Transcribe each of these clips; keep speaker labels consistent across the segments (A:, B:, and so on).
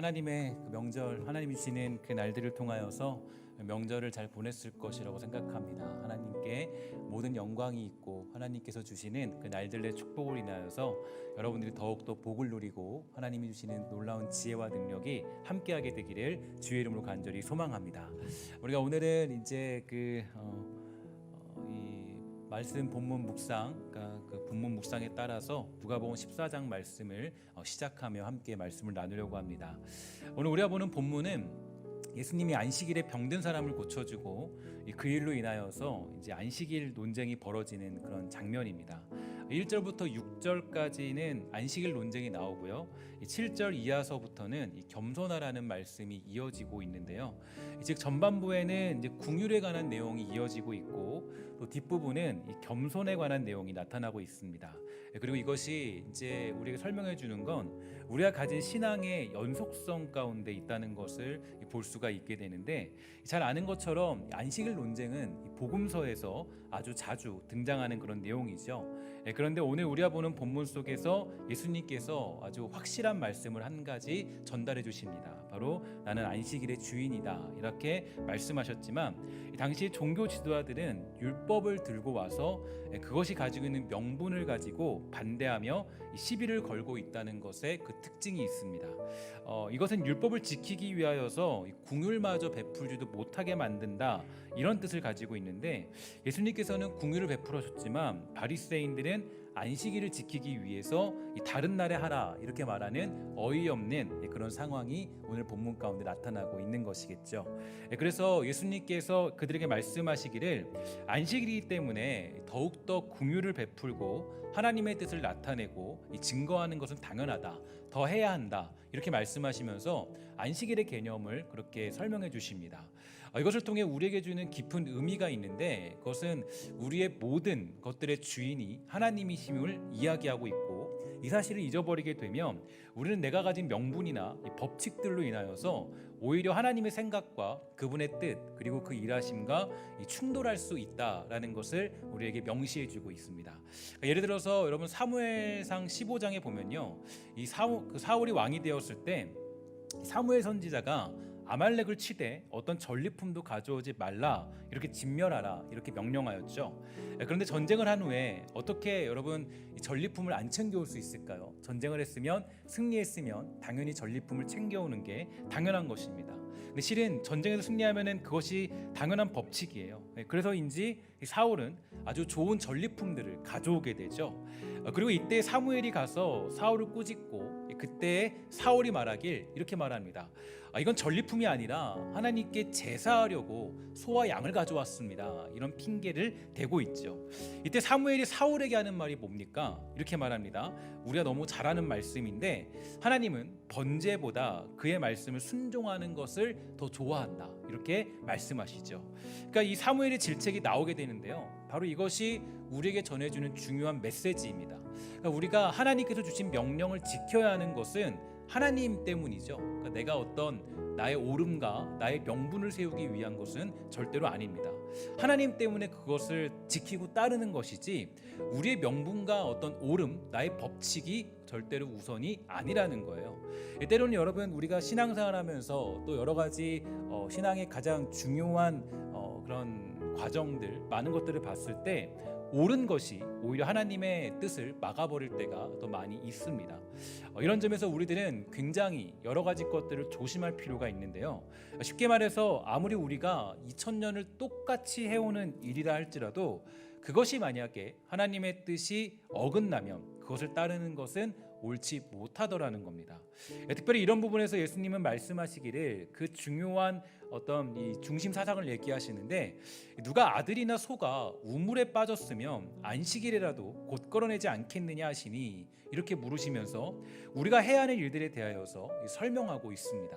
A: 하나님의 그 명절, 하나님이 주시는 그 날들을 통하여서 명절을 잘 보냈을 것이라고 생각합니다. 하나님께 모든 영광이 있고 하나님께서 주시는 그 날들의 축복을 인하여서 여러분들이 더욱더 복을 누리고 하나님이 주시는 놀라운 지혜와 능력이 함께하게 되기를 주의 이름으로 간절히 소망합니다. 우리가 오늘은 이제 이 말씀 본문 묵상, 그러니까 그 본문 묵상에 따라서 누가복음 14장 말씀을 시작하며 함께 말씀을 나누려고 합니다. 오늘 우리가 보는 본문은 예수님이 안식일에 병든 사람을 고쳐주고 그 일로 인하여서 이제 안식일 논쟁이 벌어지는 그런 장면입니다. 1절부터 6절까지는 안식일 논쟁이 나오고요. 7절 이하서부터는 겸손하라는 말씀이 이어지고 있는데요. 즉 전반부에는 이제 궁율에 관한 내용이 이어지고 있고 또 뒷부분은 이 겸손에 관한 내용이 나타나고 있습니다. 그리고 이것이 이제 우리에게 설명해 주는 건 우리가 가진 신앙의 연속성 가운데 있다는 것을 볼 수가 있게 되는데, 잘 아는 것처럼 안식일 논쟁은 복음서에서 아주 자주 등장하는 그런 내용이죠. 그런데 오늘 우리가 보는 본문 속에서 예수님께서 아주 확실한 말씀을 한 가지 전달해 주십니다. 바로 나는 안식일의 주인이다, 이렇게 말씀하셨지만 당시 종교 지도자들은 율법을 들고 와서 그것이 가지고 있는 명분을 가지고 반대하며 시비를 걸고 있다는 것에 그 특징이 있습니다. 이것은 율법을 지키기 위하여서 궁율마저 베풀지도 못하게 만든다, 이런 뜻을 가지고 있는데, 예수님께서는 궁율을 베풀으셨지만 바리새인들은 안식일을 지키기 위해서 다른 날에 하라, 이렇게 말하는 어이없는 그런 상황이 오늘 본문 가운데 나타나고 있는 것이겠죠. 그래서 예수님께서 그들에게 말씀하시기를 안식일이기 때문에 더욱더 궁율을 베풀고 하나님의 뜻을 나타내고 증거하는 것은 당연하다, 더 해야 한다, 이렇게 말씀하시면서 안식일의 개념을 그렇게 설명해 주십니다. 이것을 통해 우리에게 주는 깊은 의미가 있는데, 그것은 우리의 모든 것들의 주인이 하나님이심을 이야기하고 있고, 이 사실을 잊어버리게 되면 우리는 내가 가진 명분이나 법칙들로 인하여서 오히려 하나님의 생각과 그분의 뜻, 그리고 그 일하심과 충돌할 수 있다라는 것을 우리에게 명시해주고 있습니다. 예를 들어서 여러분 사무엘상 15장에 보면요, 이 사울이 왕이 되었을 때 사무엘 선지자가 아말렉을 치되 어떤 전리품도 가져오지 말라, 이렇게 진멸하라, 이렇게 명령하였죠. 그런데 전쟁을 한 후에 어떻게 여러분 전리품을 안 챙겨올 수 있을까요? 전쟁을 했으면, 승리했으면 당연히 전리품을 챙겨오는 게 당연한 것입니다. 근데 실은 전쟁에서 승리하면은 그것이 당연한 법칙이에요. 그래서인지 사울은 아주 좋은 전리품들을 가져오게 되죠. 그리고 이때 사무엘이 가서 사울을 꾸짖고, 그때 사울이 말하길 이렇게 말합니다. 이건 전리품이 아니라 하나님께 제사하려고 소와 양을 가져왔습니다, 이런 핑계를 대고 있죠. 이때 사무엘이 사울에게 하는 말이 뭡니까? 이렇게 말합니다. 우리가 너무 잘 아는 말씀인데, 하나님은 번제보다 그의 말씀을 순종하는 것을 더 좋아한다, 이렇게 말씀하시죠. 그러니까 이 사무엘의 질책이 나오게 되는데요, 바로 이것이 우리에게 전해주는 중요한 메시지입니다. 그러니까 우리가 하나님께서 주신 명령을 지켜야 하는 것은 하나님 때문이죠. 그러니까 내가 어떤 나의 옳음과 나의 명분을 세우기 위한 것은 절대로 아닙니다. 하나님 때문에 그것을 지키고 따르는 것이지, 우리의 명분과 어떤 옳음, 나의 법칙이 절대로 우선이 아니라는 거예요. 때로는 여러분, 우리가 신앙생활하면서 또 여러 가지 신앙의 가장 중요한 그런 과정들, 많은 것들을 봤을 때 옳은 것이 오히려 하나님의 뜻을 막아버릴 때가 더 많이 있습니다. 이런 점에서 우리들은 굉장히 여러 가지 것들을 조심할 필요가 있는데요, 쉽게 말해서 아무리 우리가 2000년을 똑같이 해오는 일이라 할지라도 그것이 만약에 하나님의 뜻이 어긋나면 그것을 따르는 것은 옳지 못하더라는 겁니다. 특별히 이런 부분에서 예수님은 말씀하시기를 그 중요한 어떤 이 중심 사상을 얘기하시는데, 누가 아들이나 소가 우물에 빠졌으면 안식일이라도 곧 끌어내지 않겠느냐 하시니, 이렇게 물으시면서 우리가 해야 하는 일들에 대하여서 설명하고 있습니다.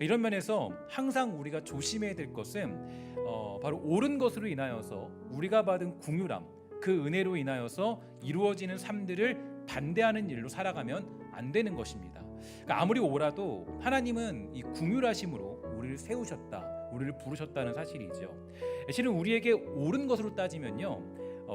A: 이런 면에서 항상 우리가 조심해야 될 것은 바로 옳은 것으로 인하여서 우리가 받은 궁유람, 그 은혜로 인하여서 이루어지는 삶들을 반대하는 일로 살아가면 안 되는 것입니다. 그러니까 아무리 오라도 하나님은 이 궁율하심으로 우리를 세우셨다, 우리를 부르셨다는 사실이죠. 실은 우리에게 옳은 것으로 따지면요,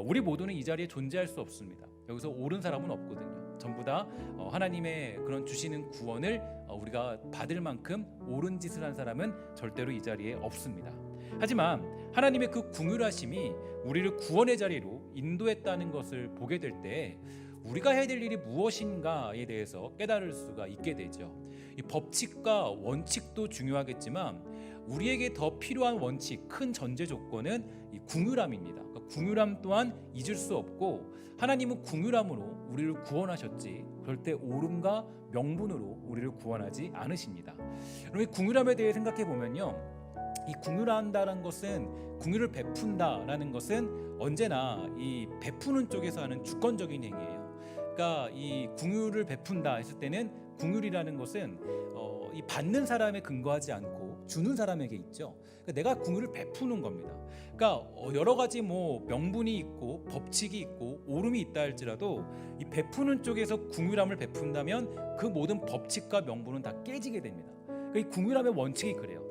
A: 우리 모두는 이 자리에 존재할 수 없습니다. 여기서 옳은 사람은 없거든요. 전부 다 하나님의 그런 주시는 구원을 우리가 받을 만큼 옳은 짓을 한 사람은 절대로 이 자리에 없습니다. 하지만 하나님의 그 긍휼하심이 우리를 구원의 자리로 인도했다는 것을 보게 될 때 우리가 해야 될 일이 무엇인가에 대해서 깨달을 수가 있게 되죠. 이 법칙과 원칙도 중요하겠지만 우리에게 더 필요한 원칙, 큰 전제 조건은 이 긍휼함입니다. 그러니까 긍휼함 또한 잊을 수 없고 하나님은 긍휼함으로 우리를 구원하셨지 절대 옳음과 명분으로 우리를 구원하지 않으십니다. 여러분, 이 긍휼함에 대해 생각해 보면요, 이 긍휼한다는 것은, 긍휼을 베푼다라는 것은 언제나 이 베푸는 쪽에서 하는 주권적인 행위예요. 그러니까 이 긍휼을 베푼다 했을 때는 긍휼이라는 것은 이 받는 사람에 근거하지 않고 주는 사람에게 있죠. 그러니까 내가 긍휼을 베푸는 겁니다. 그러니까 여러 가지 명분이 있고 법칙이 있고 옳음이 있다 할지라도 이 베푸는 쪽에서 긍휼함을 베푼다면 그 모든 법칙과 명분은 다 깨지게 됩니다. 그러니까 이 긍휼함의 원칙이 그래요.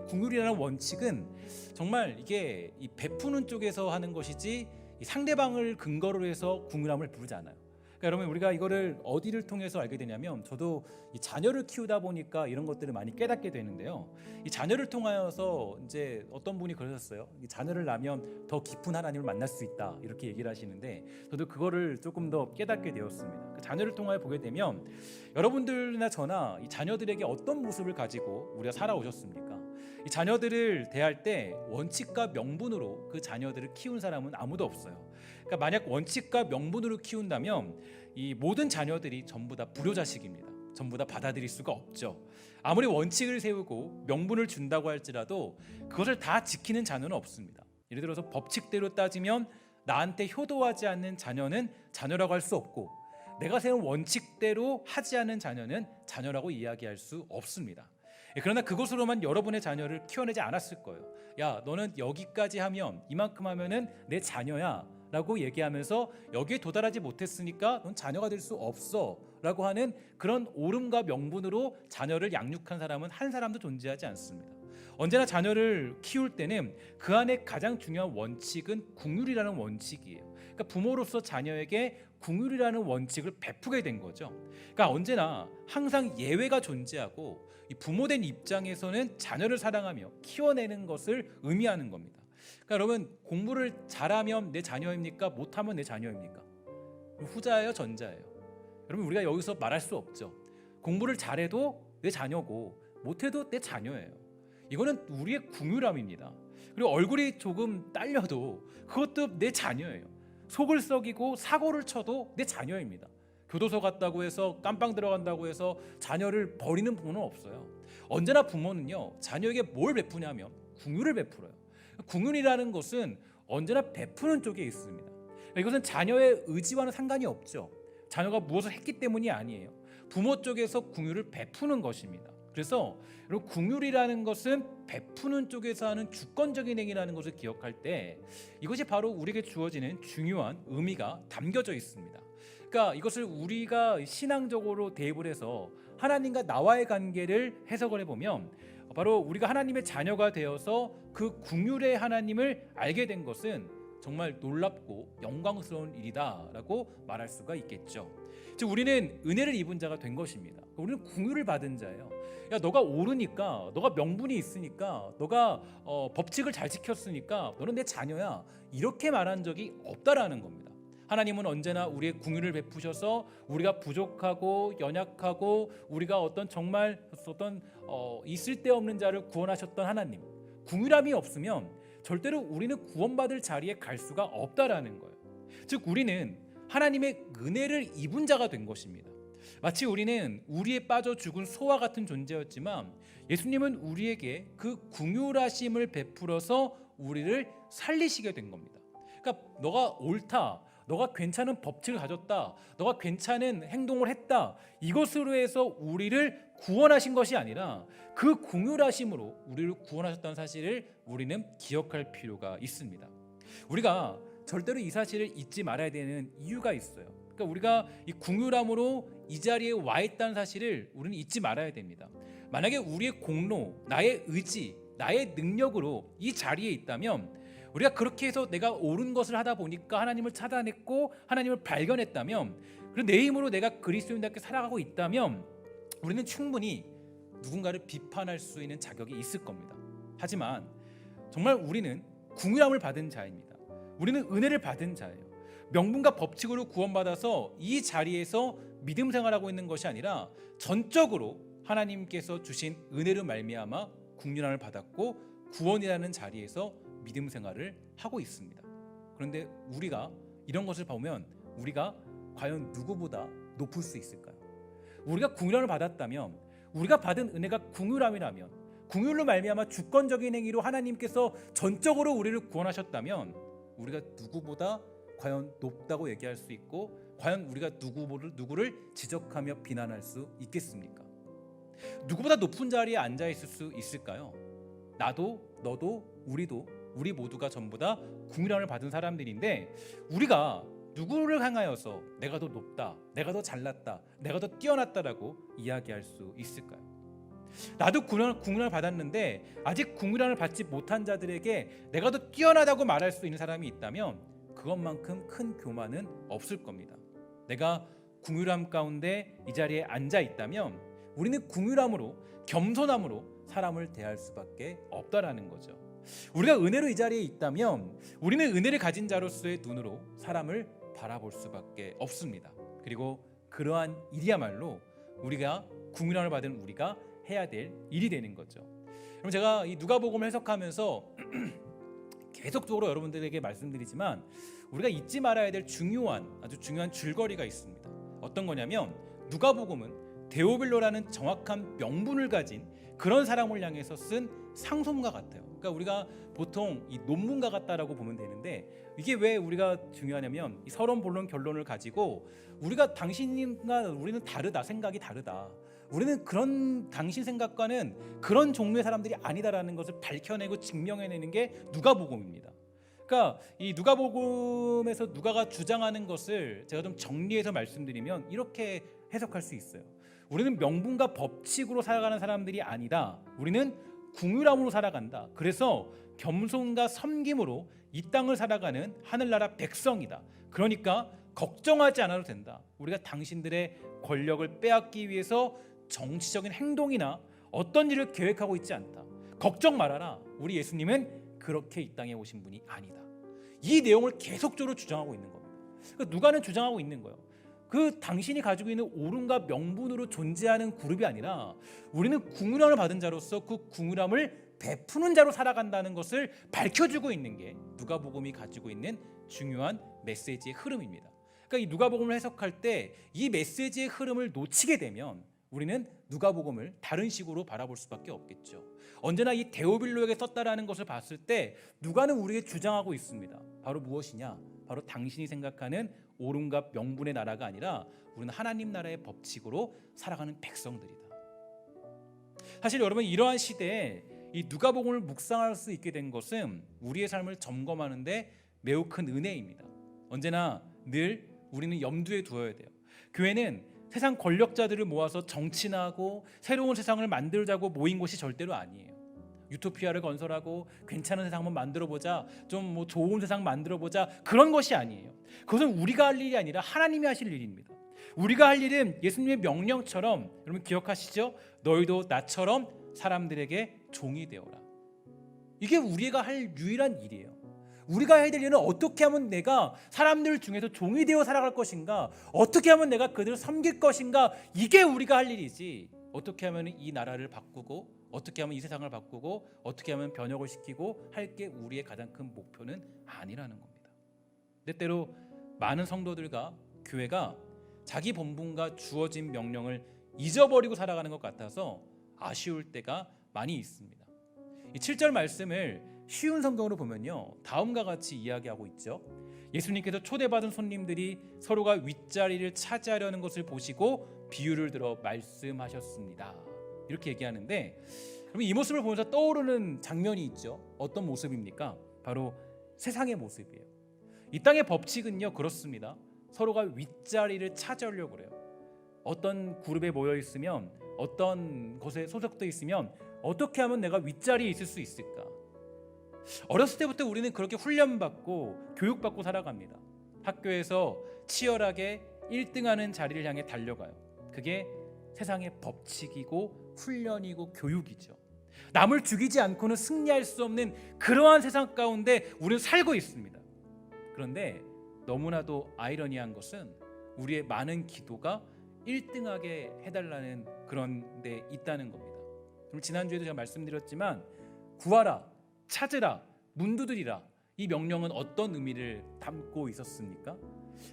A: 긍휼이라는 원칙은 정말 이게 이 베푸는 쪽에서 하는 것이지 이 상대방을 근거로 해서 긍휼함을 부르지 않아요. 그러니까 여러분, 우리가 이거를 어디를 통해서 알게 되냐면, 저도 이 자녀를 키우다 보니까 이런 것들을 많이 깨닫게 되는데요. 이 자녀를 통하여서 이제 어떤 분이 그러셨어요. 이 자녀를 낳으면 더 깊은 하나님을 만날 수 있다, 이렇게 얘기를 하시는데 저도 그거를 조금 더 깨닫게 되었습니다. 그 자녀를 통하여 보게 되면 여러분들이나 저나 이 자녀들에게 어떤 모습을 가지고 우리가 살아오셨습니까? 이 자녀들을 대할 때 원칙과 명분으로 그 자녀들을 키운 사람은 아무도 없어요. 그러니까 만약 원칙과 명분으로 키운다면 이 모든 자녀들이 전부 다 불효자식입니다. 전부 다 받아들일 수가 없죠. 아무리 원칙을 세우고 명분을 준다고 할지라도 그것을 다 지키는 자녀는 없습니다. 예를 들어서 법칙대로 따지면 나한테 효도하지 않는 자녀는 자녀라고 할 수 없고, 내가 세운 원칙대로 하지 않은 자녀는 자녀라고 이야기할 수 없습니다. 그러나 그것으로만 여러분의 자녀를 키워내지 않았을 거예요. 야, 너는 여기까지 하면, 이만큼 하면은 내 자녀야 라고 얘기하면서 여기에 도달하지 못했으니까 넌 자녀가 될 수 없어 라고 하는 그런 옳음과 명분으로 자녀를 양육한 사람은 한 사람도 존재하지 않습니다. 언제나 자녀를 키울 때는 그 안에 가장 중요한 원칙은 긍휼이라는 원칙이에요. 그러니까 부모로서 자녀에게 긍휼이라는 원칙을 베푸게 된 거죠. 그러니까 언제나 항상 예외가 존재하고 이 부모된 입장에서는 자녀를 사랑하며 키워내는 것을 의미하는 겁니다. 그러니까 여러분, 공부를 잘하면 내 자녀입니까? 못하면 내 자녀입니까? 후자예요, 전자예요? 여러분, 우리가 여기서 말할 수 없죠. 공부를 잘해도 내 자녀고 못해도 내 자녀예요. 이거는 우리의 긍휼함입니다. 그리고 얼굴이 조금 딸려도 그것도 내 자녀예요. 속을 썩이고 사고를 쳐도 내 자녀입니다. 교도소 갔다고 해서 깜빵 들어간다고 해서 자녀를 버리는 부모는 없어요. 언제나 부모는요, 자녀에게 뭘 베푸냐면 긍휼을 베풀어요. 긍휼이라는 것은 언제나 베푸는 쪽에 있습니다. 이것은 자녀의 의지와는 상관이 없죠. 자녀가 무엇을 했기 때문이 아니에요. 부모 쪽에서 긍휼을 베푸는 것입니다. 그래서 여러분, 긍휼이라는 것은 베푸는 쪽에서 하는 주권적인 행위라는 것을 기억할 때 이것이 바로 우리에게 주어지는 중요한 의미가 담겨져 있습니다. 그러니까 이것을 우리가 신앙적으로 대입을 해서 하나님과 나와의 관계를 해석을 해보면 바로 우리가 하나님의 자녀가 되어서 그 긍휼의 하나님을 알게 된 것은 정말 놀랍고 영광스러운 일이다라고 말할 수가 있겠죠. 즉, 우리는 은혜를 입은 자가 된 것입니다. 우리는 긍휼을 받은 자예요. 야, 너가 옳으니까, 너가 명분이 있으니까, 너가 법칙을 잘 지켰으니까 너는 내 자녀야, 이렇게 말한 적이 없다라는 겁니다. 하나님은 언제나 우리의 긍휼을 베푸셔서 우리가 부족하고 연약하고 우리가 정말 있을 데 없는 자를 구원하셨던 하나님, 긍휼함이 없으면 절대로 우리는 구원받을 자리에 갈 수가 없다라는 거예요. 즉, 우리는 하나님의 은혜를 입은 자가 된 것입니다. 마치 우리는 우리에 빠져 죽은 소와 같은 존재였지만 예수님은 우리에게 그 긍휼하심을 베풀어서 우리를 살리시게 된 겁니다. 그러니까 너가 옳다, 너가 괜찮은 법칙을 가졌다, 너가 괜찮은 행동을 했다, 이것으로 해서 우리를 구원하신 것이 아니라 그 긍휼하심으로 우리를 구원하셨다는 사실을 우리는 기억할 필요가 있습니다. 우리가 절대로 이 사실을 잊지 말아야 되는 이유가 있어요. 그러니까 우리가 이 긍휼함으로 이 자리에 와 있다는 사실을 우리는 잊지 말아야 됩니다. 만약에 우리의 공로, 나의 의지, 나의 능력으로 이 자리에 있다면 우리가 그렇게 해서 내가 옳은 것을 하다 보니까 하나님을 찾아냈고 하나님을 발견했다면, 그리고 내 힘으로 내가 그리스도인답게 살아가고 있다면 우리는 충분히 누군가를 비판할 수 있는 자격이 있을 겁니다. 하지만 정말 우리는 긍휼함을 받은 자입니다. 우리는 은혜를 받은 자예요. 명분과 법칙으로 구원받아서 이 자리에서 믿음 생활하고 있는 것이 아니라 전적으로 하나님께서 주신 은혜로 말미암아 긍휼함을 받았고 구원이라는 자리에서 믿음 생활을 하고 있습니다. 그런데 우리가 이런 것을 보면 우리가 과연 누구보다 높을 수 있을까요? 우리가 긍휼함을 받았다면, 우리가 받은 은혜가 긍휼함이라면, 긍휼로 말미암아 주권적인 행위로 하나님께서 전적으로 우리를 구원하셨다면 우리가 누구보다 과연 높다고 얘기할 수 있고, 과연 우리가 누구를 지적하며 비난할 수 있겠습니까? 누구보다 높은 자리에 앉아 있을 수 있을까요? 나도, 너도, 우리 모두가 전부 다 긍휼함을 받은 사람들인데, 우리가 누구를 향하여서 내가 더 높다, 내가 더 잘났다, 내가 더 뛰어났다라고 이야기할 수 있을까요? 나도 긍휼함을 받았는데 아직 긍휼함을 받지 못한 자들에게 내가 더 뛰어나다고 말할 수 있는 사람이 있다면 그것만큼 큰 교만은 없을 겁니다. 내가 긍휼함 가운데 이 자리에 앉아 있다면 우리는 긍휼함으로, 겸손함으로 사람을 대할 수밖에 없다라는 거죠. 우리가 은혜로 이 자리에 있다면 우리는 은혜를 가진 자로서의 눈으로 사람을 바라볼 수밖에 없습니다. 그리고 그러한 일이야말로 우리가 긍휼함을 받은 우리가 해야 될 일이 되는 거죠. 그럼 제가 이 누가복음을 해석하면서 계속적으로 여러분들에게 말씀드리지만 우리가 잊지 말아야 될 아주 중요한 줄거리가 있습니다. 어떤 거냐면 누가복음은 데오빌로라는 정확한 명분을 가진 그런 사람을 향해서 쓴 상소문과 같아요. 그러니까 우리가 보통 이 논문과 같다라고 보면 되는데, 이게 왜 우리가 중요하냐면 이 서론, 본론, 결론을 가지고 우리가 당신과 우리는 다르다, 생각이 다르다, 우리는 그런 당신 생각과는 그런 종류의 사람들이 아니다라는 것을 밝혀내고 증명해내는 게 누가복음입니다. 그러니까 이 누가복음에서 누가가 주장하는 것을 제가 좀 정리해서 말씀드리면 이렇게 해석할 수 있어요. 우리는 명분과 법칙으로 살아가는 사람들이 아니다. 우리는 긍휼함으로 살아간다. 그래서 겸손과 섬김으로 이 땅을 살아가는 하늘나라 백성이다. 그러니까 걱정하지 않아도 된다. 우리가 당신들의 권력을 빼앗기 위해서 정치적인 행동이나 어떤 일을 계획하고 있지 않다. 걱정 말아라. 우리 예수님은 그렇게 이 땅에 오신 분이 아니다. 이 내용을 계속적으로 주장하고 있는 겁니다. 그러니까 누가는 주장하고 있는 거예요. 그 당신이 가지고 있는 옳음과 명분으로 존재하는 그룹이 아니라 우리는 긍휼함을 받은 자로서 그 긍휼함을 베푸는 자로 살아간다는 것을 밝혀주고 있는 게 누가복음이 가지고 있는 중요한 메시지의 흐름입니다. 그러니까 이 누가복음을 해석할 때 이 메시지의 흐름을 놓치게 되면 우리는 누가복음을 다른 식으로 바라볼 수밖에 없겠죠. 언제나 이 데오빌로에게 썼다라는 것을 봤을 때 누가는 우리에게 주장하고 있습니다. 바로 무엇이냐? 바로 당신이 생각하는 옳음과 명분의 나라가 아니라 우리는 하나님 나라의 법칙으로 살아가는 백성들이다. 사실 여러분, 이러한 시대에 이 누가복음을 묵상할 수 있게 된 것은 우리의 삶을 점검하는데 매우 큰 은혜입니다. 언제나 늘 우리는 염두에 두어야 돼요. 교회는 세상 권력자들을 모아서 정치나 하고 새로운 세상을 만들자고 모인 곳이 절대로 아니에요. 유토피아를 건설하고 괜찮은 세상 한번 만들어보자, 좀 좋은 세상 만들어보자, 그런 것이 아니에요. 그것은 우리가 할 일이 아니라 하나님이 하실 일입니다. 우리가 할 일은 예수님의 명령처럼, 여러분 기억하시죠? 너희도 나처럼 사람들에게 종이 되어라. 이게 우리가 할 유일한 일이에요. 우리가 해야 될 일은 어떻게 하면 내가 사람들 중에서 종이 되어 살아갈 것인가, 어떻게 하면 내가 그들을 섬길 것인가, 이게 우리가 할 일이지, 어떻게 하면 이 나라를 바꾸고 어떻게 하면 이 세상을 바꾸고 어떻게 하면 변혁을 시키고 할 게 우리의 가장 큰 목표는 아니라는 겁니다. 때때로 많은 성도들과 교회가 자기 본분과 주어진 명령을 잊어버리고 살아가는 것 같아서 아쉬울 때가 많이 있습니다. 이 7절 말씀을 쉬운 성경으로 보면요, 다음과 같이 이야기하고 있죠. 예수님께서 초대받은 손님들이 서로가 윗자리를 차지하려는 것을 보시고 비유를 들어 말씀하셨습니다. 이렇게 얘기하는데, 여러분 이 모습을 보면서 떠오르는 장면이 있죠. 어떤 모습입니까? 바로 세상의 모습이에요. 이 땅의 법칙은요 그렇습니다. 서로가 윗자리를 차지하려고 그래요. 어떤 그룹에 모여 있으면, 어떤 곳에 소속돼 있으면 어떻게 하면 내가 윗자리에 있을 수 있을까? 어렸을 때부터 우리는 그렇게 훈련받고 교육받고 살아갑니다. 학교에서 치열하게 1등하는 자리를 향해 달려가요. 그게 세상의 법칙이고 훈련이고 교육이죠. 남을 죽이지 않고는 승리할 수 없는 그러한 세상 가운데 우리는 살고 있습니다. 그런데 너무나도 아이러니한 것은 우리의 많은 기도가 1등하게 해달라는 그런 데 있다는 겁니다. 지난주에도 제가 말씀드렸지만 구하라, 찾으라, 문 두드리라, 이 명령은 어떤 의미를 담고 있었습니까?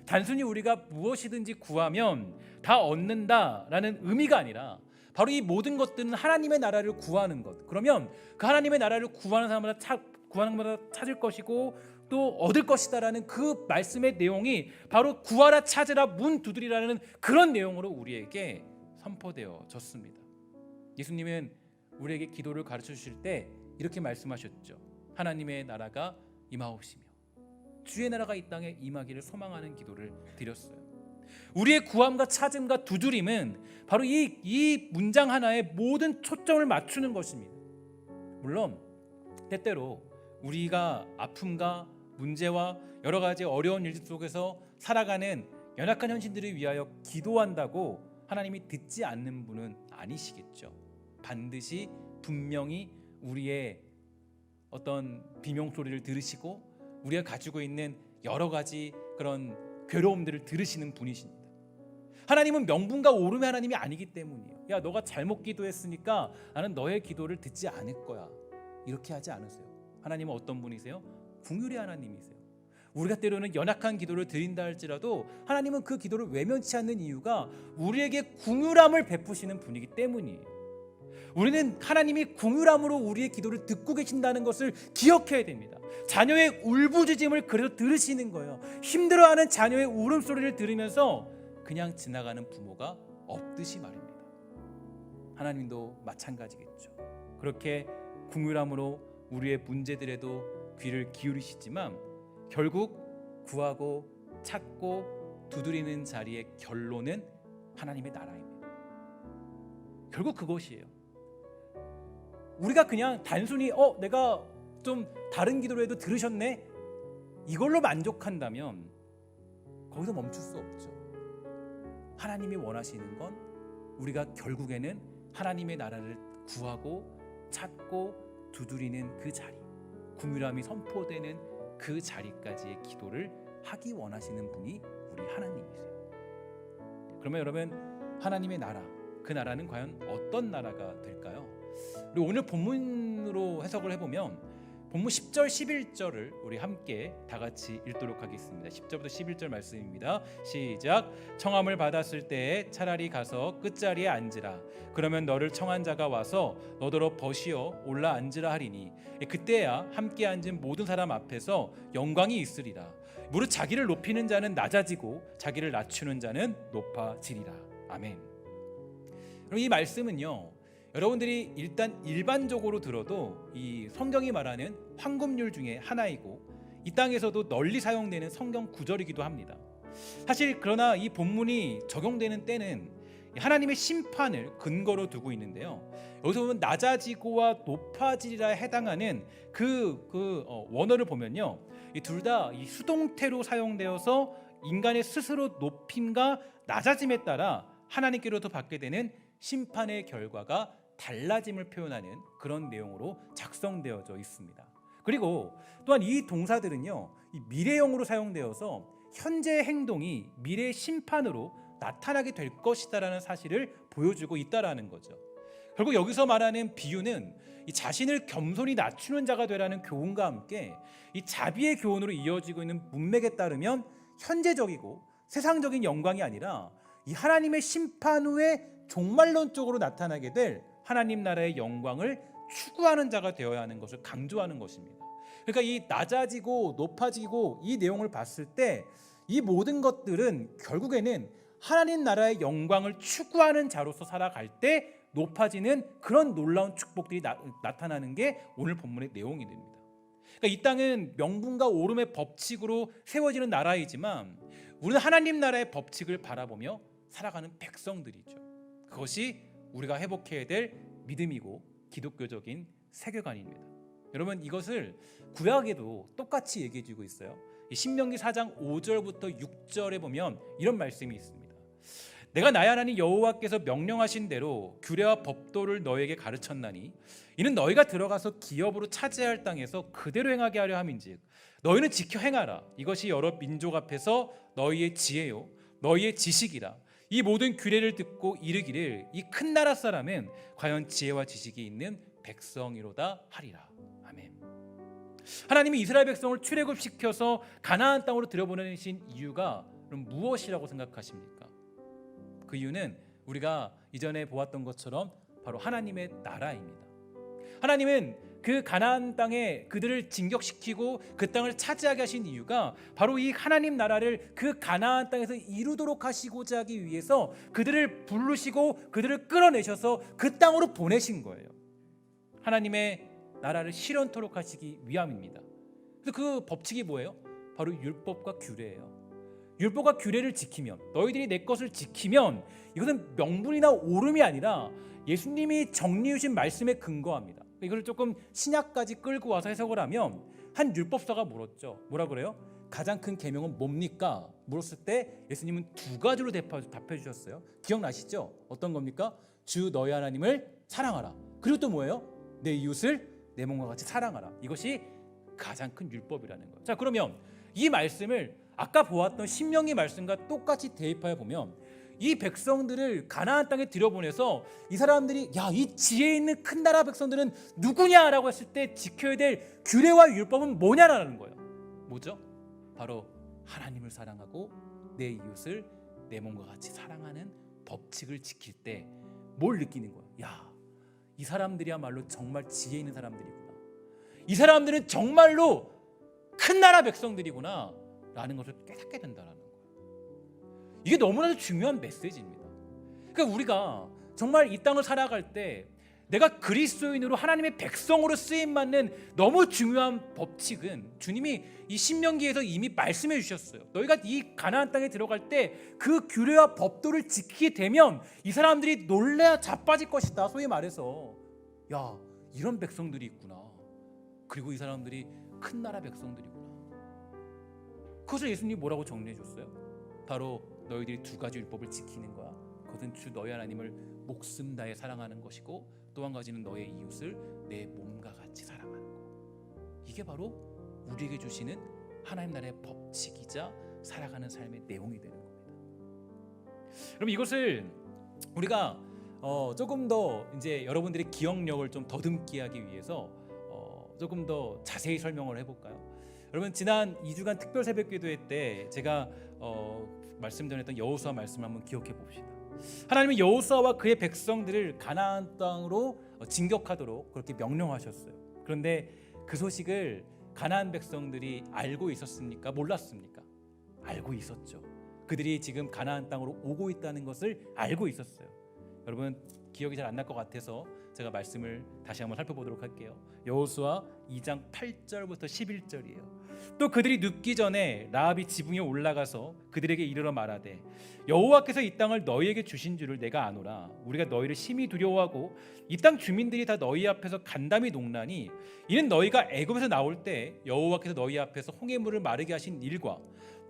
A: 단순히 우리가 무엇이든지 구하면 다 얻는다라는 의미가 아니라 바로 이 모든 것들은 하나님의 나라를 구하는 것. 그러면 그 하나님의 나라를 구하는 사람마다 찾을 것이고 또 얻을 것이다라는 그 말씀의 내용이 바로 구하라, 찾으라, 문 두드리라는 그런 내용으로 우리에게 선포되어졌습니다. 예수님은 우리에게 기도를 가르쳐 주실 때 이렇게 말씀하셨죠. 하나님의 나라가 임하옵시며 주의 나라가 이 땅에 임하기를 소망하는 기도를 드렸어요. 우리의 구함과 찾음과 두드림은 바로 이 문장 하나에 모든 초점을 맞추는 것입니다. 물론 때때로 우리가 아픔과 문제와 여러 가지 어려운 일 속에서 살아가는 연약한 현실들을 위하여 기도한다고 하나님이 듣지 않는 분은 아니시겠죠. 반드시 분명히 우리의 어떤 비명소리를 들으시고 우리가 가지고 있는 여러 가지 그런 괴로움들을 들으시는 분이십니다. 하나님은 명분과 오름의 하나님이 아니기 때문이에요. 야, 너가 잘못 기도했으니까 나는 너의 기도를 듣지 않을 거야. 이렇게 하지 않으세요. 하나님은 어떤 분이세요? 긍휼의 하나님이세요. 우리가 때로는 연약한 기도를 드린다 할지라도 하나님은 그 기도를 외면치 않는 이유가 우리에게 긍휼함을 베푸시는 분이기 때문이에요. 우리는 하나님이 긍휼함으로 우리의 기도를 듣고 계신다는 것을 기억해야 됩니다. 자녀의 울부짖음을 그래서 들으시는 거예요. 힘들어하는 자녀의 울음소리를 들으면서 그냥 지나가는 부모가 없듯이 말입니다. 하나님도 마찬가지겠죠. 그렇게 긍휼함으로 우리의 문제들에도 귀를 기울이시지만 결국 구하고 찾고 두드리는 자리의 결론은 하나님의 나라입니다. 결국 그것이에요. 우리가 그냥 단순히 내가 좀 다른 기도로 해도 들으셨네, 이걸로 만족한다면 거기서 멈출 수 없죠. 하나님이 원하시는 건 우리가 결국에는 하나님의 나라를 구하고 찾고 두드리는 그 자리, 긍휼함이 선포되는 그 자리까지의 기도를 하기 원하시는 분이 우리 하나님이세요. 그러면 여러분, 하나님의 나라, 그 나라는 과연 어떤 나라가 될까요? 우리 오늘 본문으로 해석을 해보면 본문 10절 11절을 우리 함께 다 같이 읽도록 하겠습니다. 10절부터 11절 말씀입니다. 시작. 청함을 받았을 때에 차라리 가서 끝자리에 앉으라. 그러면 너를 청한 자가 와서 너더러 벗이어 올라 앉으라 하리니 그때야 함께 앉은 모든 사람 앞에서 영광이 있으리라. 무릇 자기를 높이는 자는 낮아지고 자기를 낮추는 자는 높아지리라. 아멘. 그럼 이 말씀은요, 여러분들이 일단 일반적으로 들어도 이 성경이 말하는 황금률 중에 하나이고 이 땅에서도 널리 사용되는 성경 구절이기도 합니다. 사실 그러나 이 본문이 적용되는 때는 하나님의 심판을 근거로 두고 있는데요. 여기서 보면 낮아지고와 높아지리라 해당하는 그 원어를 보면요, 이 둘 다 이 수동태로 사용되어서 인간의 스스로 높임과 낮아짐에 따라 하나님께로부터 받게 되는 심판의 결과가 달라짐을 표현하는 그런 내용으로 작성되어져 있습니다. 그리고 또한 이 동사들은요, 이 미래형으로 사용되어서 현재의 행동이 미래의 심판으로 나타나게 될 것이다라는 사실을 보여주고 있다라는 거죠. 결국 여기서 말하는 비유는 이 자신을 겸손히 낮추는 자가 되라는 교훈과 함께 이 자비의 교훈으로 이어지고 있는 문맥에 따르면 현재적이고 세상적인 영광이 아니라 이 하나님의 심판 후에 종말론적으로 나타나게 될 하나님 나라의 영광을 추구하는 자가 되어야 하는 것을 강조하는 것입니다. 그러니까 이 낮아지고 높아지고 이 내용을 봤을 때 이 모든 것들은 결국에는 하나님 나라의 영광을 추구하는 자로서 살아갈 때 높아지는 그런 놀라운 축복들이 나타나는 게 오늘 본문의 내용이 됩니다. 그러니까 이 땅은 명분과 오름의 법칙으로 세워지는 나라이지만 우리는 하나님 나라의 법칙을 바라보며 살아가는 백성들이죠. 그것이 우리가 회복해야 될 믿음이고 기독교적인 세계관입니다. 여러분 이것을 구약에도 똑같이 얘기해 주고 있어요. 이 신명기 4장 5절부터 6절에 보면 이런 말씀이 있습니다. 내가 나의 하나님 여호와께서 명령하신 대로 규례와 법도를 너에게 가르쳤나니 이는 너희가 들어가서 기업으로 차지할 땅에서 그대로 행하게 하려 함인즉 너희는 지켜 행하라. 이것이 여러 민족 앞에서 너희의 지혜요 너희의 지식이라. 이 모든 규례를 듣고 이르기를 이 큰 나라 사람은 과연 지혜와 지식이 있는 백성이로다 하리라. 아멘. 하나님이 이스라엘 백성을 출애굽시켜서 가나안 땅으로 들여보내신 이유가 그럼 무엇이라고 생각하십니까? 그 이유는 우리가 이전에 보았던 것처럼 바로 하나님의 나라입니다. 하나님은 그 가나안 땅에 그들을 진격시키고 그 땅을 차지하게 하신 이유가 바로 이 하나님 나라를 그 가나안 땅에서 이루도록 하시고자 하기 위해서 그들을 부르시고 그들을 끌어내셔서 그 땅으로 보내신 거예요. 하나님의 나라를 실현토록 하시기 위함입니다. 그래서 그 법칙이 뭐예요? 바로 율법과 규례예요. 율법과 규례를 지키면, 너희들이 내 것을 지키면, 이것은 명분이나 오름이 아니라 예수님이 정리해 주신 말씀에 근거합니다. 이걸 조금 신약까지 끌고 와서 해석을 하면 한 율법사가 물었죠. 뭐라 그래요? 가장 큰 계명은 뭡니까? 물었을 때 예수님은 두 가지로 답해 주셨어요. 기억나시죠? 어떤 겁니까? 주 너희 하나님을 사랑하라. 그리고 또 뭐예요? 내 이웃을 내 몸과 같이 사랑하라. 이것이 가장 큰 율법이라는 거예요. 자, 그러면 이 말씀을 아까 보았던 신명기 말씀과 똑같이 대입하여 보면 이 백성들을 가나안 땅에 들여보내서 이 사람들이 이 지혜 있는 큰 나라 백성들은 누구냐라고 했을 때 지켜야 될 규례와 율법은 뭐냐라는 거예요. 뭐죠? 바로 하나님을 사랑하고 내 이웃을 내 몸과 같이 사랑하는 법칙을 지킬 때 뭘 느끼는 거예요? 이 사람들이야말로 정말 지혜 있는 사람들이구나. 이 사람들은 정말로 큰 나라 백성들이구나 라는 것을 깨닫게 된다는 거예요. 이게 너무나도 중요한 메시지입니다. 그러니까 우리가 정말 이 땅을 살아갈 때 내가 그리스도인으로 하나님의 백성으로 쓰임받는 너무 중요한 법칙은 주님이 이 신명기에서 이미 말씀해 주셨어요. 너희가 이 가나안 땅에 들어갈 때 그 규례와 법도를 지키게 되면 이 사람들이 놀래야 자빠질 것이다. 소위 말해서 이런 백성들이 있구나. 그리고 이 사람들이 큰 나라 백성들이구나. 그것을 예수님이 뭐라고 정리해 줬어요? 바로 너희들이 두 가지 율법을 지키는 거야. 그것은 주 너희 하나님을 목숨 다해 사랑하는 것이고 또 한 가지는 너의 이웃을 내 몸과 같이 사랑하는 것. 이게 바로 우리에게 주시는 하나님 나라의 법칙이자 살아가는 삶의 내용이 되는 겁니다. 그럼 이것을 우리가 조금 더 이제 여러분들의 기억력을 좀 더듬게 하기 위해서 조금 더 자세히 설명을 해볼까요? 여러분 지난 2주간 특별 새벽 기도회 때 제가 말씀 전했던 여호수아 말씀을 한번 기억해 봅시다. 하나님은 여호수아와 그의 백성들을 가나안 땅으로 진격하도록 그렇게 명령하셨어요. 그런데 그 소식을 가나안 백성들이 알고 있었습니까? 몰랐습니까? 알고 있었죠. 그들이 지금 가나안 땅으로 오고 있다는 것을 알고 있었어요. 여러분 기억이 잘 안 날 것 같아서 제가 말씀을 다시 한번 살펴보도록 할게요. 여호수아 2장 8절부터 11절이에요. 또 그들이 눕기 전에 라합이 지붕에 올라가서 그들에게 이르러 말하되 여호와께서 이 땅을 너희에게 주신 줄을 내가 아노라. 우리가 너희를 심히 두려워하고 이 땅 주민들이 다 너희 앞에서 간담이 녹나니 이는 너희가 애굽에서 나올 때 여호와께서 너희 앞에서 홍해물을 마르게 하신 일과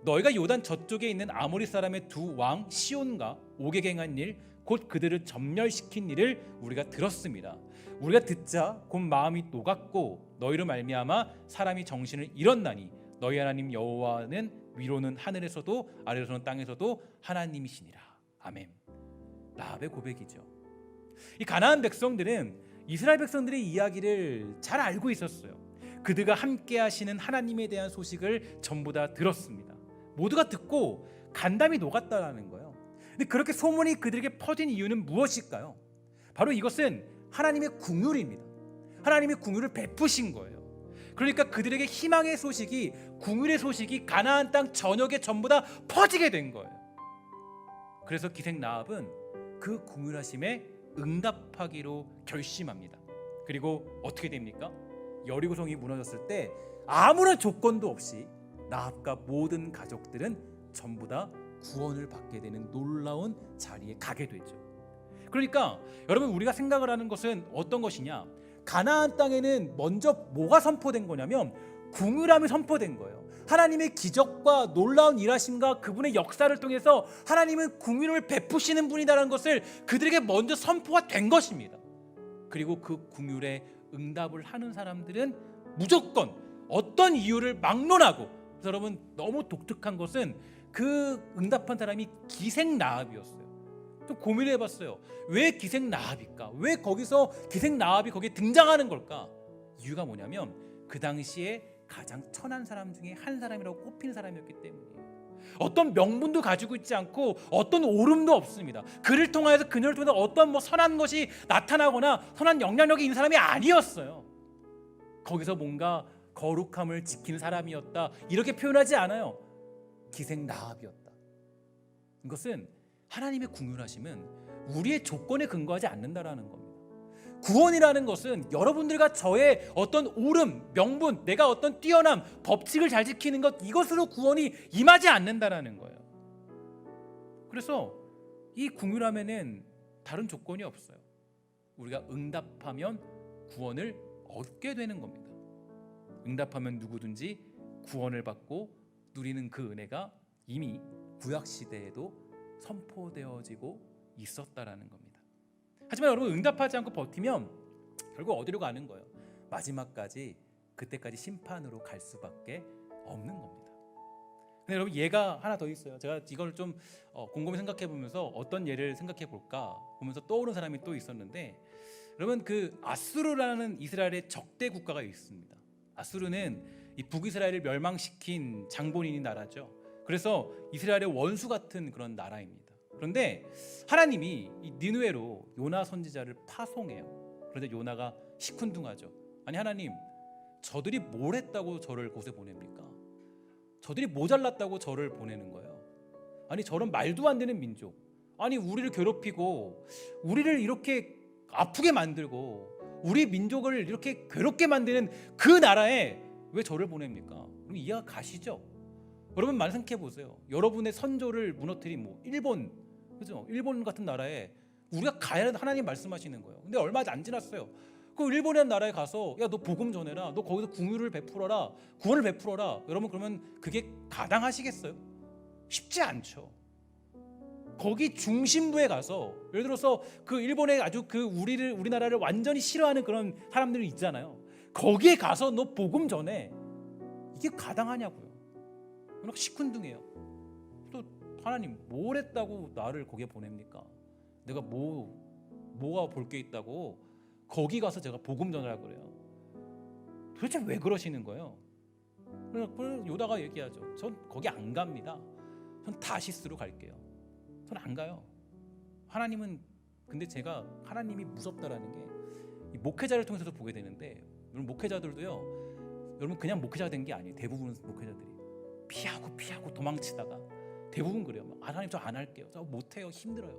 A: 너희가 요단 저쪽에 있는 아모리 사람의 두 왕 시온과 옥에 행한 일 곧 그들을 점멸시킨 일을 우리가 들었습니다. 우리가 듣자 곧 마음이 녹았고 너희로 말미암아 사람이 정신을 잃었나니 너희 하나님 여호와는 위로는 하늘에서도 아래로는 땅에서도 하나님이시니라. 아멘. 라합의 고백이죠. 이 가나안 백성들은 이스라엘 백성들의 이야기를 잘 알고 있었어요. 그들과 함께 하시는 하나님에 대한 소식을 전부 다 들었습니다. 모두가 듣고 간담이 녹았다라는 거예요. 근데 그렇게 소문이 그들에게 퍼진 이유는 무엇일까요? 바로 이것은 하나님의 긍휼입니다. 하나님의 긍휼을 베푸신 거예요. 그러니까 그들에게 희망의 소식이, 긍휼의 소식이 가나안 땅 전역에 전부 다 퍼지게 된 거예요. 그래서 기생 라합은 그 긍휼하심에 응답하기로 결심합니다. 그리고 어떻게 됩니까? 여리고성이 무너졌을 때 아무런 조건도 없이 라합과 모든 가족들은 전부 다 구원을 받게 되는 놀라운 자리에 가게 되죠. 그러니까 여러분 우리가 생각을 하는 것은 어떤 것이냐? 가나안 땅에는 먼저 뭐가 선포된 거냐면 궁유람이 선포된 거예요. 하나님의 기적과 놀라운 일하심과 그분의 역사를 통해서 하나님은 궁유를 베푸시는 분이다라는 것을 그들에게 먼저 선포가 된 것입니다. 그리고 그 궁율에 응답을 하는 사람들은 무조건 어떤 이유를 막론하고, 여러분 너무 독특한 것은 그 응답한 사람이 기생라합이었어요. 좀 고민을 해봤어요. 왜 기생라합일까? 왜 거기서 기생라합이 거기에 등장하는 걸까? 이유가 뭐냐면 그 당시에 가장 천한 사람 중에 한 사람이라고 꼽히는 사람이었기 때문이에요. 어떤 명분도 가지고 있지 않고 어떤 오름도 없습니다. 그를 통하여서 그녀를 통해서 어떤 선한 것이 나타나거나 선한 영향력이 있는 사람이 아니었어요. 거기서 뭔가 거룩함을 지키는 사람이었다 이렇게 표현하지 않아요. 기생라합이었다. 이것은 하나님의 궁휼하심은 우리의 조건에 근거하지 않는다라는 겁니다. 구원이라는 것은 여러분들과 저의 어떤 오름, 명분, 내가 어떤 뛰어남, 법칙을 잘 지키는 것, 이것으로 구원이 임하지 않는다라는 거예요. 그래서 이 궁휼함에는 다른 조건이 없어요. 우리가 응답하면 구원을 얻게 되는 겁니다. 응답하면 누구든지 구원을 받고 누리는 그 은혜가 이미 구약시대에도 선포되어지고 있었다라는 겁니다. 하지만 여러분, 응답하지 않고 버티면 결국 어디로 가는 거예요? 마지막까지, 그때까지 심판으로 갈 수밖에 없는 겁니다. 근데 여러분, 예가 하나 더 있어요. 제가 이걸 좀 곰곰이 생각해 보면서 어떤 예를 생각해 볼까 보면서 떠오른 사람이 또 있었는데, 여러분, 그 아수르라는 이스라엘의 적대 국가가 있습니다. 아수르는 이 북이스라엘을 멸망시킨 장본인인 나라죠. 그래서 이스라엘의 원수 같은 그런 나라입니다. 그런데 하나님이 이 니느웨로 요나 선지자를 파송해요. 그런데 요나가 시큰둥하죠. 아니 하나님, 저들이 뭘 했다고 저를 곳에 보냅니까? 저들이 모자랐다고 저를 보내는 거예요. 아니 저런 말도 안 되는 민족, 아니 우리를 괴롭히고 우리를 이렇게 아프게 만들고 우리 민족을 이렇게 괴롭게 만드는 그 나라에 왜 저를 보냅니까? 그럼 이해가 가시죠? 여러분 많이 생각해 보세요. 여러분의 선조를 무너뜨린 일본, 그죠? 일본 같은 나라에 우리가 가야 하는 하나님 말씀하시는 거예요. 근데 얼마 안 지났어요. 그 일본이라는 나라에 가서 야 너 복음 전해라, 너 거기서 궁유를 베풀어라, 구원을 베풀어라. 여러분 그러면 그게 가당하시겠어요? 쉽지 않죠. 거기 중심부에 가서 예를 들어서 그 일본에 아주 그 우리나라를 완전히 싫어하는 그런 사람들이 있잖아요. 거기에 가서 너 복음 전해, 이게 가당하냐고요. 워낙 시큰둥해요. 또 하나님 뭘 했다고 나를 거기에 보냅니까? 내가 뭐가 볼 게 있다고 거기 가서 제가 복음 전하라고 그래요. 도대체 왜 그러시는 거예요? 그래서 요다가 얘기하죠. 전 거기 안 갑니다. 전 다시스로 갈게요. 전 안 가요. 하나님은, 근데 제가 하나님이 무섭다라는 게 이 목회자를 통해서도 보게 되는데, 여러분 목회자들도요, 여러분 그냥 목회자가 된 게 아니에요. 대부분 목회자들이 피하고 도망치다가 대부분 그래요. 하나님 저 안 할게요. 저 못해요. 힘들어요.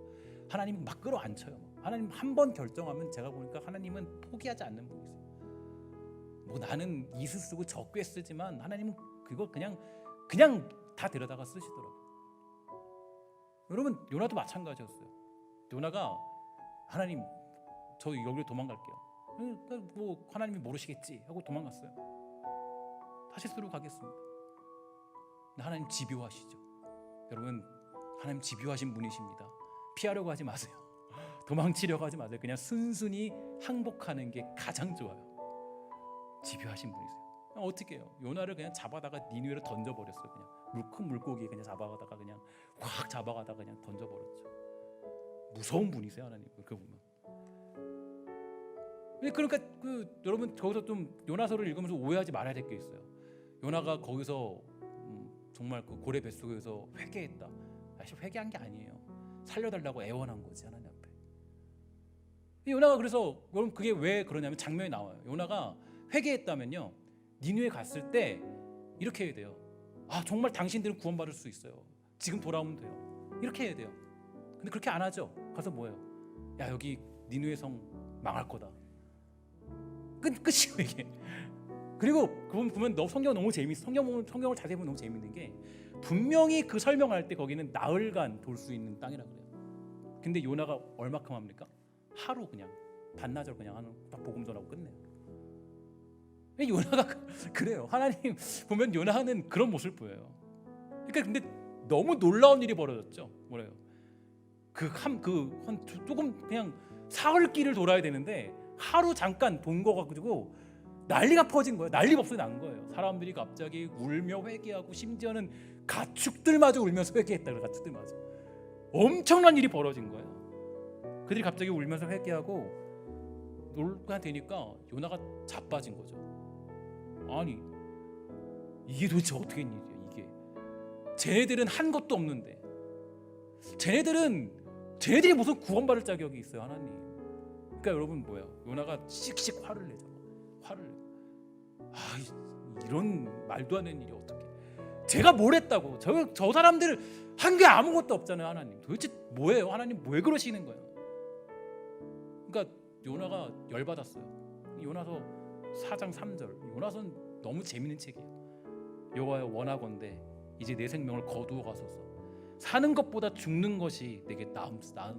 A: 하나님 막 끌어안쳐요. 하나님 한 번 결정하면 제가 보니까 하나님은 포기하지 않는 분이세요. 나는 이스 쓰고 저 꽤 쓰지만 하나님은 그거 그냥 다 데려다가 쓰시더라고요. 여러분 요나도 마찬가지였어요. 요나가 하나님 저 여기로 도망갈게요. 하나님이 모르시겠지 하고 도망갔어요. 다시스로 가겠습니다. 하나님 집요하시죠. 여러분 하나님 집요하신 분이십니다. 피하려고 하지 마세요. 도망치려고 하지 마세요. 그냥 순순히 항복하는 게 가장 좋아요. 집요하신 분이세요. 어떻게 해요? 요나를 그냥 잡아다가 니느웨로 던져버렸어요. 그냥 큰 물고기에 그냥 잡아가다가 그냥 확 잡아가다가 그냥 던져버렸죠. 무서운 분이세요 하나님. 그렇게 보면. 그러니까 여러분 거기서 좀 요나서를 읽으면서 오해하지 말아야 될 게 있어요. 요나가 거기서 정말 그 고래 뱃속에서 회개했다. 사실 회개한 게 아니에요. 살려달라고 애원한 거지 하나님 앞에. 요나가 그래서 여러분 그게 왜 그러냐면 장면이 나와요. 요나가 회개했다면요, 니느웨 갔을 때 이렇게 해야 돼요. 정말 당신들은 구원받을 수 있어요. 지금 돌아오면 돼요. 이렇게 해야 돼요. 근데 그렇게 안 하죠. 가서 뭐예요? 야 여기 니느웨 성 망할 거다. 끝이에요 이게. 그리고 그분 보면 성경 너무 재밌어. 성경을 자세히 보면 너무 재밌는 게 분명히 그 설명할 때 거기는 나흘간 돌 수 있는 땅이라 그래요. 근데 요나가 얼마큼 합니까? 하루 그냥 반나절 그냥 하는 딱 복음 전하고 끝내요. 요나가 그래요. 하나님 보면 요나는 그런 모습을 보여요. 그러니까 근데 너무 놀라운 일이 벌어졌죠. 뭐래요? 조금 그냥 사흘 길을 돌아야 되는데 하루 잠깐 본 거 가지고 난리가 퍼진 거예요. 난리법석이 난 거예요. 사람들이 갑자기 울며 회개하고 심지어는 가축들마저 울면서 회개했다. 가축들마저 엄청난 일이 벌어진 거예요. 그들이 갑자기 울면서 회개하고 놀까 되니까 요나가 자빠진 거죠. 아니 이게 도대체 어떻게 된 일이야 이게. 쟤네들은 한 것도 없는데 쟤네들이 무슨 구원받을 자격이 있어요 하나님. 그러니까 여러분 뭐예요? 요나가 씩씩 화를 내죠. 화를 내. 이런 말도 안 되는 일이 어떻게? 제가 뭘 했다고? 저 사람들 한 게 아무것도 없잖아요 하나님. 도대체 뭐예요 하나님? 왜 그러시는 거예요? 그러니까 요나가 열받았어요. 요나서 4장 3절. 요나서는 너무 재밌는 책이에요. 여호와여 원하건대 이제 내 생명을 거두어 가소서. 사는 것보다 죽는 것이 내게 나음이다.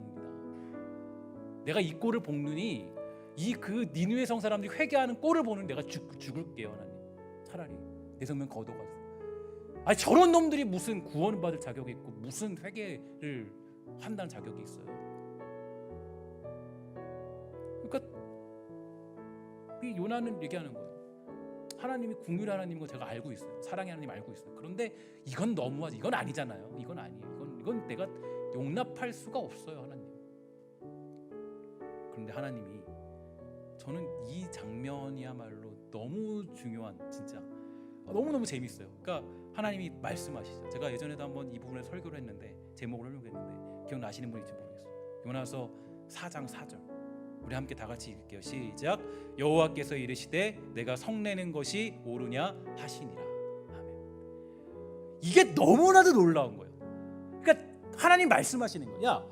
A: 내가 이 꼴을 보느니 그 니느웨 성 사람들이 회개하는 꼴을 보는 내가 죽을게요 하나님. 차라리 내 생명 거두어 가소서. 아니 저런 놈들이 무슨 구원을 받을 자격이 있고 무슨 회개를 한다는 자격이 있어요. 그러니까 이 요나는 얘기하는 거예요. 하나님이 긍휼 하나님인 거 제가 알고 있어요. 사랑의 하나님 알고 있어요. 그런데 이건 너무하지. 이건 아니잖아요. 이건 아니에요. 이건 내가 용납할 수가 없어요 하나님. 그런데 하나님이 저는 이 장면이야말로 너무 중요한 진짜 너무너무 재밌어요. 그러니까 하나님이 말씀하시죠. 제가 예전에도 한번 이 부분에 설교를 했는데 제목을 설명했는데 기억나시는 분인지 모르겠어요. 요나서 4장 4절 우리 함께 다 같이 읽을게요. 시작. 여호와께서 이르시되 내가 성내는 것이 옳으냐 하시니라. 아멘. 이게 너무나도 놀라운 거예요. 그러니까 하나님 말씀하시는 거야. 야,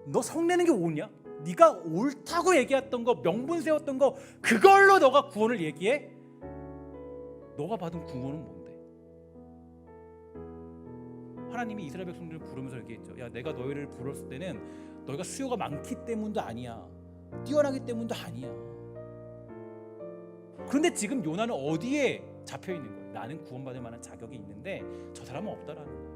A: 너 성내는 게 옳냐? 네가 옳다고 얘기했던 거, 명분 세웠던 거, 그걸로 너가 구원을 얘기해? 너가 받은 구원은 뭔데? 하나님이 이스라엘 백성들을 부르면서 얘기했죠. 야, 내가 너희를 불렀을 때는 너희가 수요가 많기 때문도 아니야. 뛰어나기 때문도 아니야. 그런데 지금 요나는 어디에 잡혀 있는 거예요? 나는 구원받을 만한 자격이 있는데 저 사람은 없다라는 거예요.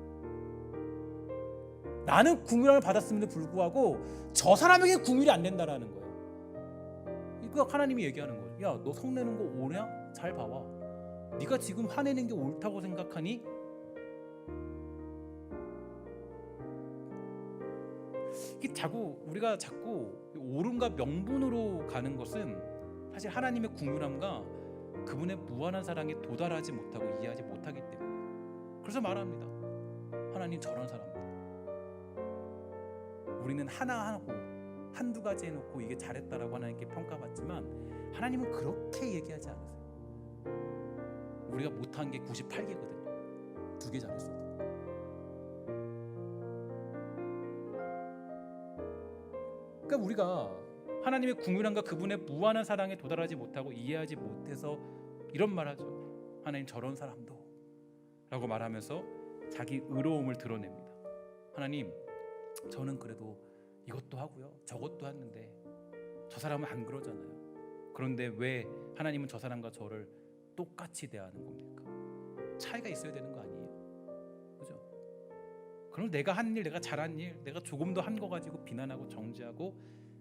A: 나는 긍휼함을 받았음에도 불구하고 저 사람에게 긍휼이 안 된다라는 거예요. 이거 하나님이 얘기하는 거예요. 야, 너 성내는 거 옳냐? 잘 봐봐. 네가 지금 화내는 게 옳다고 생각하니? 우리가 자꾸 옳음과 명분으로 가는 것은 사실 하나님의 긍휼함과 그분의 무한한 사랑에 도달하지 못하고 이해하지 못하기 때문에 그래서 말합니다. 하나님 저런 사람들 우리는 하나 하고 한두 가지 해놓고 이게 잘했다라고 하나님께 평가받지만 하나님은 그렇게 얘기하지 않으세요. 우리가 못한 게 98개거든요 2개 잘했어도. 그러니까 우리가 하나님의 긍휼함과 그분의 무한한 사랑에 도달하지 못하고 이해하지 못해서 이런 말하죠. 하나님 저런 사람도 라고 말하면서 자기 의로움을 드러냅니다. 하나님 저는 그래도 이것도 하고요 저것도 했는데 저 사람은 안 그러잖아요. 그런데 왜 하나님은 저 사람과 저를 똑같이 대하는 겁니까? 차이가 있어야 되는 거 아니에요? 그죠? 그럼 내가 한 일, 내가 잘한 일, 내가 조금 더 한 거 가지고 비난하고 정죄하고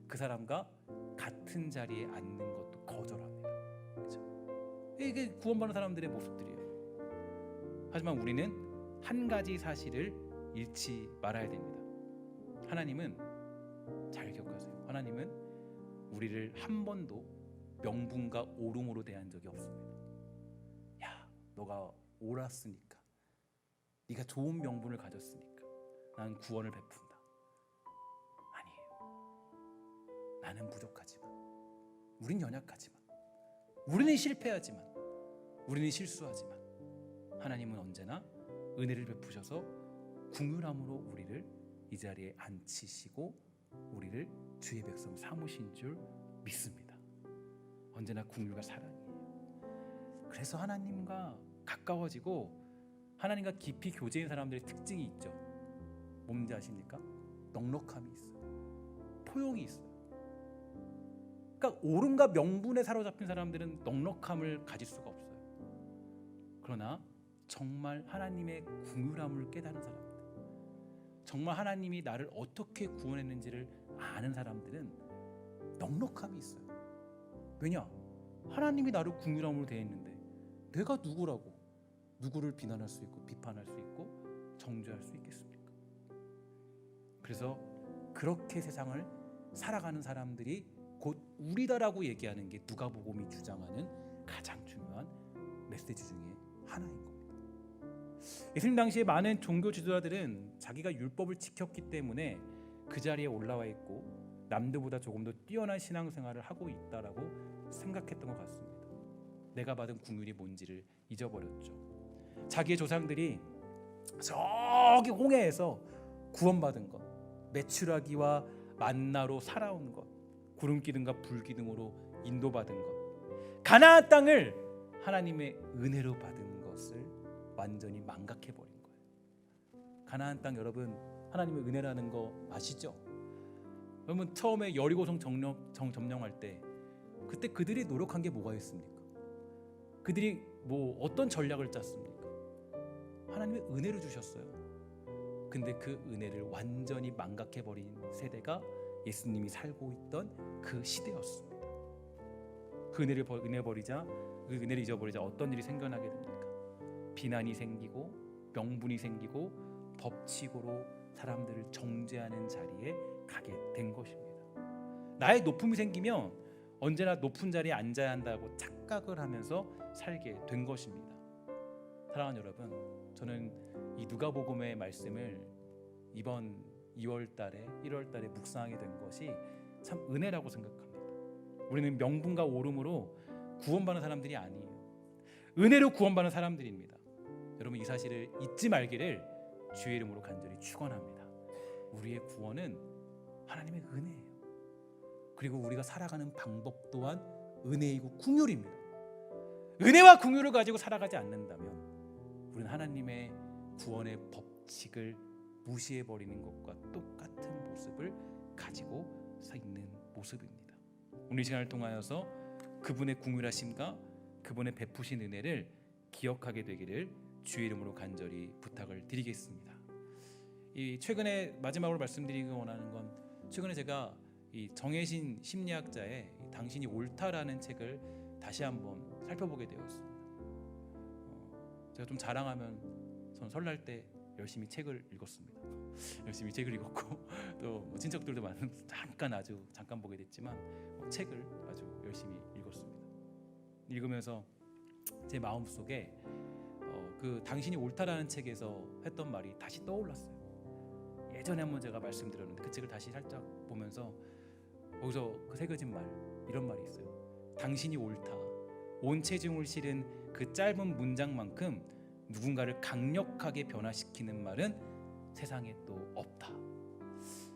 A: 그 사람과 같은 자리에 앉는 것도 거절합니다. 그죠? 이게 구원받는 사람들의 모습들이에요. 하지만 우리는 한 가지 사실을 잃지 말아야 됩니다. 하나님은 잘 기억하세요. 하나님은 우리를 한 번도 명분과 옳음으로 대한 적이 없습니다. 야, 너가 옳았으니까, 네가 좋은 명분을 가졌으니까 나는 구원을 베푼다. 아니에요. 나는 부족하지만, 우린 연약하지만, 우리는 실패하지만, 우리는 실수하지만 하나님은 언제나 은혜를 베푸셔서 긍휼함으로 우리를 이 자리에 앉히시고 우리를 주의 백성 삼으신 줄 믿습니다. 언제나 긍휼과 사랑이에요. 그래서 하나님과 가까워지고 하나님과 깊이 교제인 사람들의 특징이 있죠. 뭔지 아십니까? 넉넉함이 있어요. 포용이 있어요. 그러니까 오름과 명분에 사로잡힌 사람들은 넉넉함을 가질 수가 없어요. 그러나 정말 하나님의 긍휼함을 깨달은 사람들, 정말 하나님이 나를 어떻게 구원했는지를 아는 사람들은 넉넉함이 있어요. 왜냐? 하나님이 나를 긍휼함으로 대했는데 내가 누구를 비난할 수 있고 비판할 수 있고 정죄할 수 있겠습니까? 그래서 그렇게 세상을 살아가는 사람들이 곧 우리다라고 얘기하는 게 누가복음이 주장하는 가장 중요한 메시지 중에 하나인 겁니다. 예수님 당시에 많은 종교 지도자들은 자기가 율법을 지켰기 때문에 그 자리에 올라와 있고 남들보다 조금 더 뛰어난 신앙생활을 하고 있다라고 생각했던 것 같습니다. 내가 받은 긍휼이 뭔지를 잊어버렸죠. 자기의 조상들이 저기 홍해에서 구원받은 것, 메추라기와 만나로 살아온 것, 구름기둥과 불기둥으로 인도받은 것, 가나안 땅을 하나님의 은혜로 받은 것을 완전히 망각해버린 거예요. 가나안 땅 여러분 하나님의 은혜라는 거 아시죠? 여러분 처음에 여리고성 점령할 때 그때 그들이 노력한 게 뭐가 있습니까? 그들이 뭐 어떤 전략을 짰습니까? 하나님의 은혜를 주셨어요. 근데 그 은혜를 완전히 망각해버린 세대가 예수님이 살고 있던 그 시대였습니다. 그 은혜를 잊어버리자 어떤 일이 생겨나게 됩니까? 비난이 생기고 명분이 생기고 법칙으로 사람들을 정죄하는 자리에 가게 된 것입니다. 나의 높음이 생기면 언제나 높은 자리에 앉아야 한다고 착각을 하면서 살게 된 것입니다. 사랑하는 여러분, 저는 이 누가복음의 말씀을 이번 2월달에 1월달에 묵상하게 된 것이 참 은혜라고 생각합니다. 우리는 명분과 오름으로 구원받는 사람들이 아니에요. 은혜로 구원받는 사람들입니다. 여러분 이 사실을 잊지 말기를 주의 이름으로 간절히 축원합니다. 우리의 구원은 하나님의 은혜예요. 그리고 우리가 살아가는 방법 또한 은혜이고 긍휼입니다. 은혜와 긍휼을 가지고 살아가지 않는다면 우리는 하나님의 구원의 법칙을 무시해버리는 것과 똑같은 모습을 가지고 있는 모습입니다. 오늘 이 시간을 통하여서 그분의 긍휼하심과 그분의 베푸신 은혜를 기억하게 되기를 주의 이름으로 간절히 부탁을 드리겠습니다. 이 최근에 마지막으로 말씀드리기 원하는 건 최근에 제가 이 정혜신 심리학자의 당신이 옳다라는 책을 다시 한번 살펴보게 되었습니다. 제가 좀 자랑하면 전 설날 때 열심히 책을 읽었습니다. 열심히 책을 읽었고 또 친척들도 많은 잠깐 보게 됐지만 책을 아주 열심히 읽었습니다. 읽으면서 제 마음속에 그 당신이 옳다라는 책에서 했던 말이 다시 떠올랐어요. 예전에 한번 제가 말씀드렸는데 그 책을 다시 살짝 보면서 거기서 그 새겨진 말, 이런 말이 있어요. 당신이 옳다. 온 체중을 실은 그 짧은 문장만큼 누군가를 강력하게 변화시키는 말은 세상에 또 없다.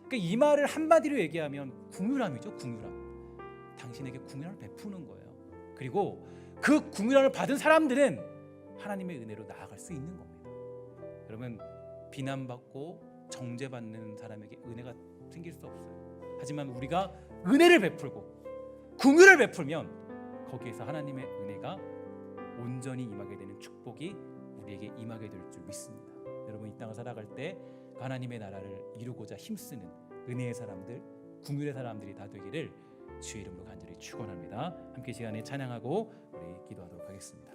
A: 그러니까 이 말을 한마디로 얘기하면 긍휼함이죠. 긍휼함. 당신에게 긍휼함을 베푸는 거예요. 그리고 그 긍휼함을 받은 사람들은 하나님의 은혜로 나아갈 수 있는 겁니다. 여러분 비난받고 정죄받는 사람에게 은혜가 생길 수 없어요. 하지만 우리가 은혜를 베풀고 긍휼을 베풀면 거기에서 하나님의 은혜가 온전히 임하게 되는 축복이 우리에게 임하게 될 줄 믿습니다. 여러분 이 땅을 살아갈 때 하나님의 나라를 이루고자 힘쓰는 은혜의 사람들, 긍휼의 사람들이 다 되기를 주의 이름으로 간절히 축원합니다. 함께 시간에 찬양하고 우리 기도하도록 하겠습니다.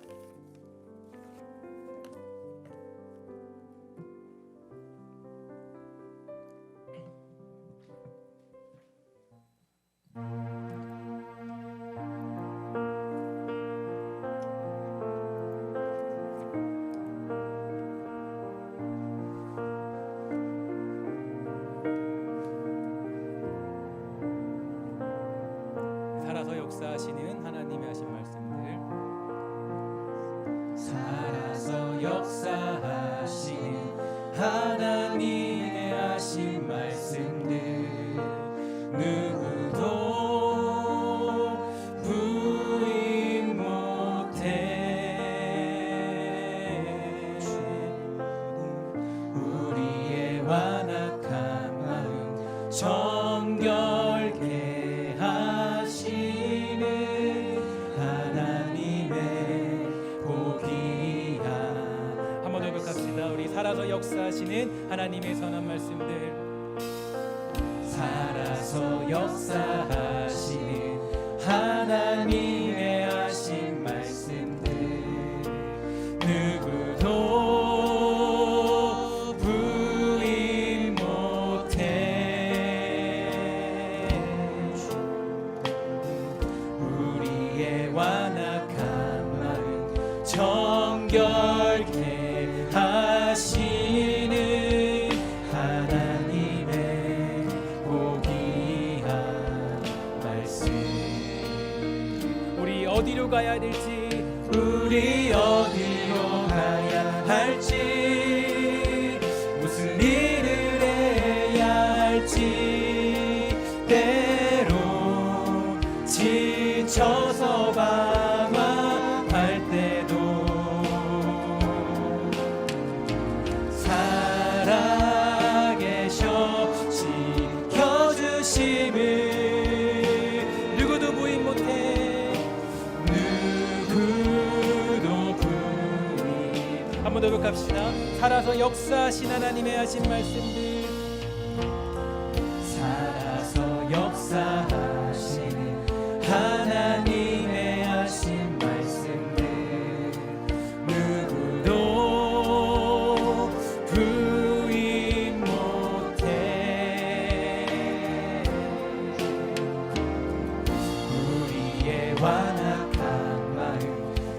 A: 살아서 역사하시는 하나님의 하신 말씀들, 살아서 역사하시는 하나님의 하신 말씀들 누구도 부인 못해. 우리의 완악한 마음 정결케 하시 역사하시는 하나님의 선한 말씀들, 살아서 역사하시는 하나님의 하신 말씀들, 누구도 부인 못해. 우리의 완악한 마음 정결케 하시는 하나님의 고귀한 말씀. 우리 어디로 가야 될지, 우리 어디로 가야 할지, 무슨 일을 해야 할지, 때로 지쳐서 방황할 때도 살아계셔 지켜주심을 누구도 부인 못해. 누구도 부인. 한 번 더 기록합시다. 살아서 역사하신 하나님의 하신 말씀들, 살아서 역사하시는 하나님의 하신 말씀들, 누구도 부인 못해. 우리의 완악한 마음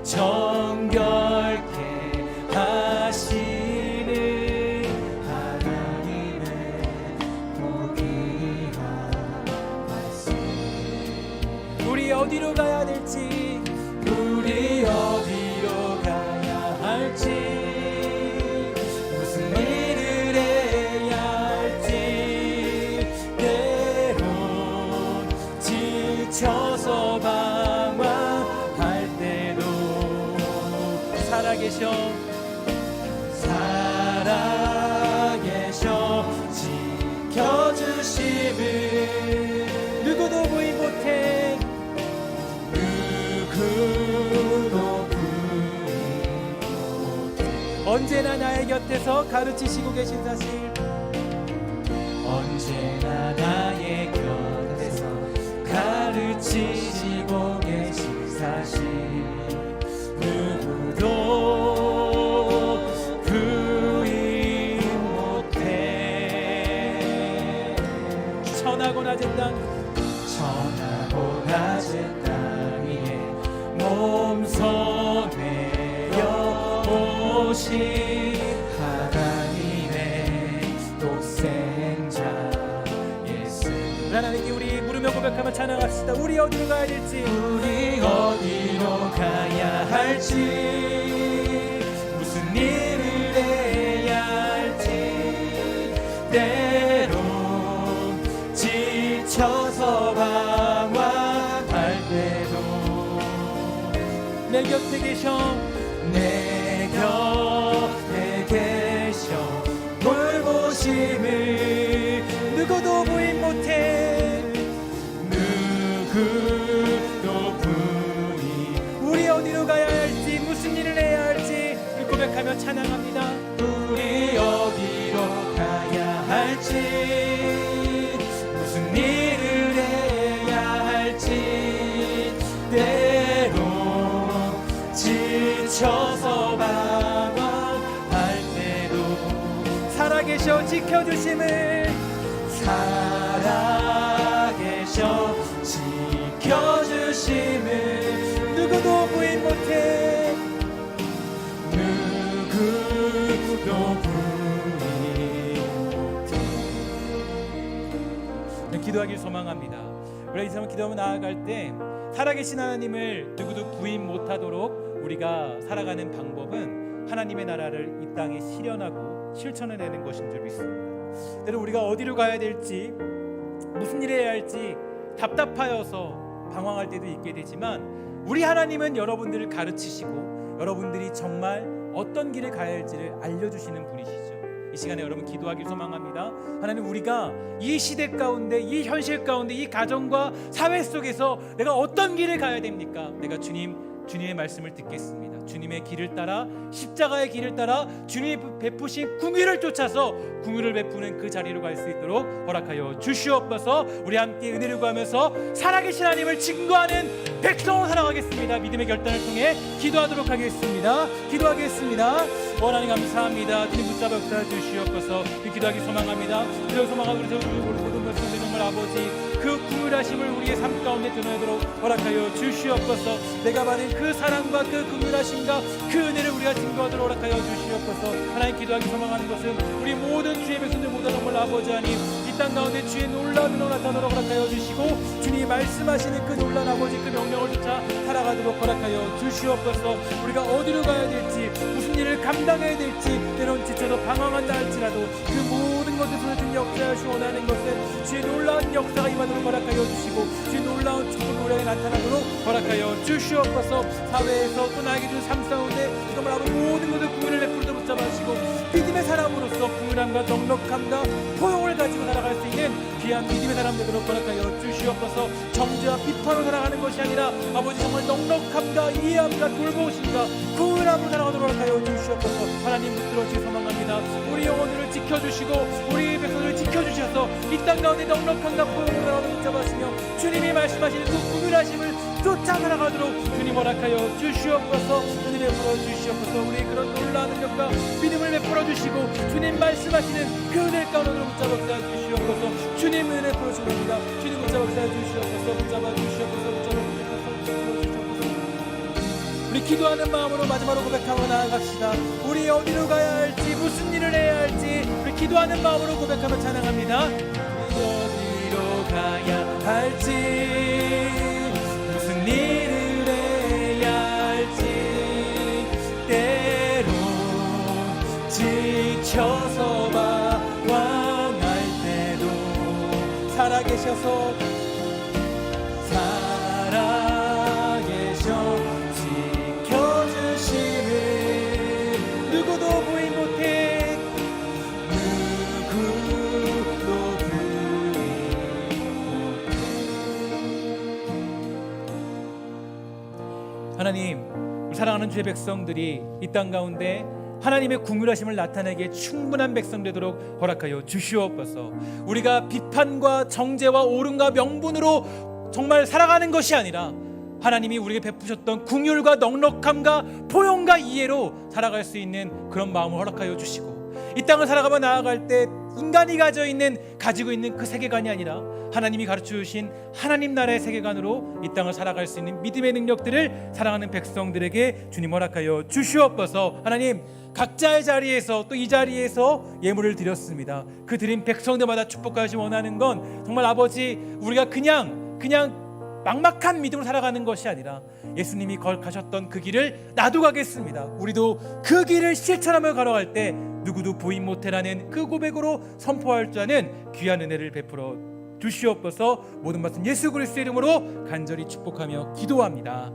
A: 정결케 하시는 하나님의 고귀한 말씀. 우리 어디로 가야 될지, 우리 어디로 가야 할지, 무슨 일을 해야 할지, 때론 지쳐서 방황할 때도 살아계셔 지켜주심을 누구도 부인 못해. 누구도 부인 못해. 언제나 나의 곁에서 가르치시고 계신 사실, 언제나 나의 곁에서 가르치시고 계신 사실, 누구도 부인 못해. 천하고 낮은 땅, 천하고 낮은 땅 위에 몸소 내려오신 하나님의 독생자 예수. 하나님께 우리 부르며 고백하며 찬양합시다. 우리 어디로 가야 될지, 우리 어디로 가야 할지, 무슨 일을 해야 할지, 때론 지쳐서 방황할 때도 내 곁에 계셔, 내 곁에 계셔 돌보심을 누구도 부인 못해. 누구도 부인. 우리 어디로 가야 할지, 무슨 일을 해야 할지 고백하며 찬양합니다. 우리 어디로 가야 할지, 무슨 일을 해야 할지, 때로 지쳐서 방황할 때도 살아계셔 지켜주심을, 살아계셔 지켜주심을 누구도 부인 못해. 누구도 부인 못해. 네, 기도하길 소망합니다. 우리가 이 사람 기도하며 나아갈 때 살아계신 하나님을 누구도 부인 못하도록 우리가 살아가는 방법은 하나님의 나라를 이 땅에 실현하고 실천해내는 것인 줄 믿습니다. 때로 우리가 어디로 가야 될지, 무슨 일을 해야 할지 답답하여서 방황할 때도 있게 되지만, 우리 하나님은 여러분들을 가르치시고 여러분들이 정말 어떤 길을 가야 할지를 알려주시는 분이시죠. 이 시간에 여러분 기도하길 소망합니다. 하나님, 우리가 이 시대 가운데, 이 현실 가운데, 이 가정과 사회 속에서 내가 어떤 길을 가야 됩니까? 내가 주님의 말씀을 듣겠습니다. 주님의 길을 따라 십자가의 길을 따라 주님이 베푸신 궁유를 쫓아서 궁유를 베푸는 그 자리로 갈 수 있도록 허락하여 주시옵소서. 우리 함께 은혜를 구하면서 살아계신 하나님을 증거하는 백성으로 살아가겠습니다. 믿음의 결단을 통해 기도하도록 하겠습니다. 기도하겠습니다. 하나님 감사합니다. 주님 붙잡아 역사해 주시옵소서. 기도하기 소망합니다. 그리고 소망하고 우리 모든 것을 정말 아버지 그 궁유하심을 우리의 삶 가운데 드러내도록 허락하여 주시옵소서. 내가 받은 그 사랑과 그 궁유하심과 그 은혜를 우리가 증거하도록 허락하여 주시옵소서. 하나님 기도하기 소망하는 것은 우리 모든 주의 백성들 모두 정말 아버지 하나님 이 땅 가운데 주의 놀라운 은혜가 나타나도록 허락하여 주시고 주님이 말씀하시는 그 놀라운 아버지 그 명령을 쫓아 살아가도록 허락하여 주시옵소서. 우리가 어디로 가야 될지 무슨 일을 감당해야 될지 때론 지쳐서 방황한다 할지라도 그 모든 것을 주님 역사하시 원하는 것은 주의 놀라운 역사가 임하도록 허락하여 주시고 주의 놀라운 축복 노력이 나타나도록 허락하여 주시옵소서. 사회에서 또 나에게 준 삶 가운데 정말 아버지 모든 것을 구원을 베풀도록 붙잡아주시고 믿음의 사람으로서 구원함과 넉넉함과 포용을 가지고 살아갈 수 있는 귀한 믿음의 사람 되도록 허락하여 주시옵소서. 정죄와 비판으로 살아가는 것이 아니라 아버지 정말 넉넉함과 이해함과 돌보심과 구원함으로 살아가도록 허락하여 주시옵소서. 하나님 붙들어 주시 소망합니다. 우리 영혼들을 지켜주시고 우리 백성들을 지켜주셔서 이 땅 가운데 넉넉함과 포용으로 살아가도록 붙잡아주시며 주님이 말씀하시는 그 구원하심을 쫓아 살아가도록 주님 허락하여 주시옵소서. 은혜를 베풀어 주시옵소서. 우리 그런 놀라운 능력과 믿음을 베풀어 주시고 주님 말씀하시는 그 은혜 가운데로 붙잡아 주시옵소서. 주님 은혜 베풀어 주십니다. 주님 붙잡아 주시옵소서. 붙잡아 주시옵소서. 붙잡아 주시옵소서. 우리 기도하는 마음으로 마지막으로 고백하고 나아갑시다. 우리 어디로 가야 할지 무슨 일을 해야 할지 우리 기도하는 마음으로 고백하며 찬양합니다. 어디로 가야 할지 무슨 일을 해야 할지 때론 지쳐서 방황할 때도 살아계셔서 지켜주심을 누구도 부인 못해 누구도 부인 못해. 하나님 우리 사랑하는 주의 백성들이 이 땅 가운데 하나님의 궁휼하심을 나타내기에 충분한 백성 되도록 허락하여 주시옵소서. 우리가 비판과 정죄와 옳음과 명분으로 정말 살아가는 것이 아니라 하나님이 우리에게 베푸셨던 궁휼과 넉넉함과 포용과 이해로 살아갈 수 있는 그런 마음을 허락하여 주시고 이 땅을 살아가며 나아갈 때 인간이 가지고 있는 그 세계관이 아니라 하나님이 가르쳐 주신 하나님 나라의 세계관으로 이 땅을 살아갈 수 있는 믿음의 능력들을 사랑하는 백성들에게 주님 허락하여 주시옵소서. 하나님 각자의 자리에서 또 이 자리에서 예물을 드렸습니다. 그 드린 백성들마다 축복하시 원하는 건 정말 아버지 우리가 그냥 막막한 믿음으로 살아가는 것이 아니라 예수님이 가셨던 그 길을 나도 가겠습니다. 우리도 그 길을 실천하며 걸어갈 때 누구도 부인 못해라는 그 고백으로 선포할 줄 아는 귀한 은혜를 베풀어 주시옵소서. 모든 말씀 예수 그리스도의 이름으로 간절히 축복하며 기도합니다.